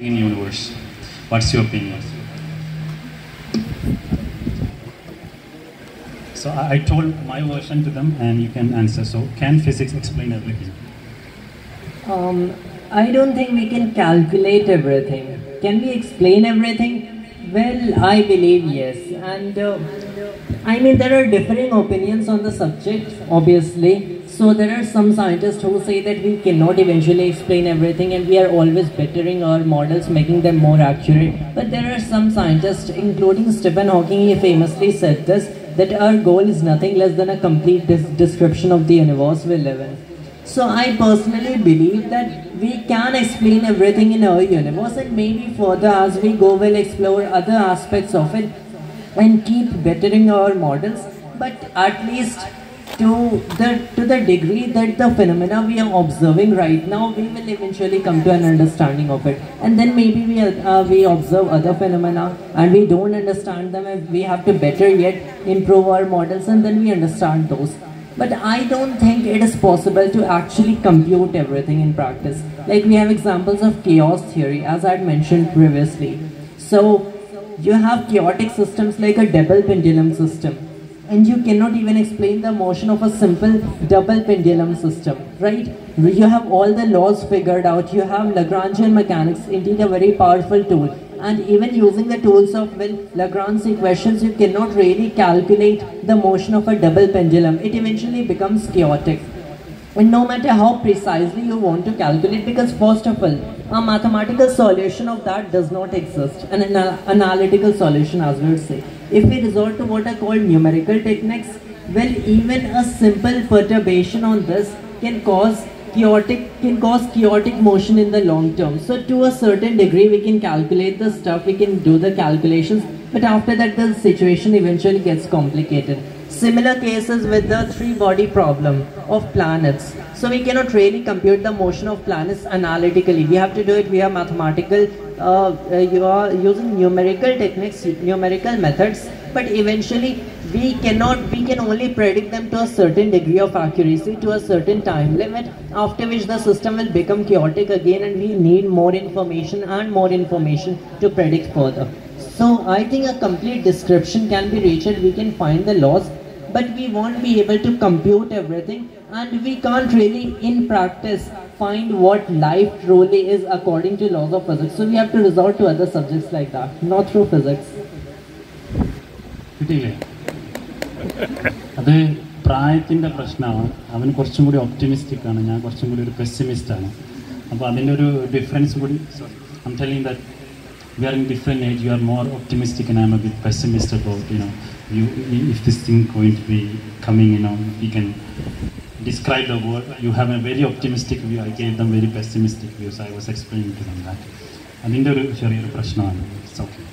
in universe. What's your opinion? So I told my version to them and you can answer. So can physics explain everything? Um, I don't think we can calculate everything. Can we explain everything? Well, I believe yes. And I mean, there are differing opinions on the subject, obviously. So there are some scientists who say that we cannot eventually explain everything and we are always bettering our models, making them more accurate. But there are some scientists, including Stephen Hawking, he famously said this, that our goal is nothing less than a complete description of the universe we live in. So I personally believe that we can explain everything in our universe, and maybe further as we go we'll explore other aspects of it and keep bettering our models, but at least to the degree that the phenomena we are observing right now, we will eventually come to an understanding of it. And then maybe we observe other phenomena and we don't understand them, and we have to better yet improve our models and then we understand those. But I don't think it is possible to actually compute everything in practice. Like we have examples of chaos theory, as I had mentioned previously. So you have chaotic systems like a double pendulum system, and you cannot even explain the motion of a simple double pendulum system, right? You have all the laws figured out, you have Lagrangian mechanics, indeed a very powerful tool, and even using the tools of Lagrange equations, you cannot really calculate the motion of a double pendulum. It eventually becomes chaotic. And no matter how precisely you want to calculate, because first of all, a mathematical solution of that does not exist, an analytical solution as we would say. If we resort to what are called numerical techniques, well, even a simple perturbation on this can cause chaotic motion in the long term. So to a certain degree we can calculate the stuff, we can do the calculations, but after that the situation eventually gets complicated. Similar cases with the three-body problem of planets. So we cannot really compute the motion of planets analytically. We have to do it via mathematical, you are using numerical techniques, numerical methods, but eventually we can only predict them to a certain degree of accuracy, to a certain time limit, after which the system will become chaotic again and we need more information and more information to predict further. So I think a complete description can be reached, we can find the laws, but we won't be able to compute everything, and we can't really in practice find what life truly is according to laws of physics. So we have to resort to other subjects like that, not through physics. കിട്ടിയില്ലേ? അത് പ്രായത്തിൻ്റെ പ്രശ്നമാണ്. അവൻ കുറച്ചും കൂടി optimistic ആണ്, ഞാൻ കുറച്ചും കൂടി ഒരു പെസിമിസ്റ്റ് ആണ്. അപ്പോൾ അതിൻ്റെ ഒരു ഡിഫറൻസ് കൂടി I'm telling that we are in different age. You are more optimistic and I'm a bit pessimist about, if this thing going to be coming, we can describe the world. You have a very optimistic view. I gave them very pessimistic views. I was explaining to them that. അതിൻ്റെ ഒരു ചെറിയൊരു പ്രശ്നമാണ്. It's okay.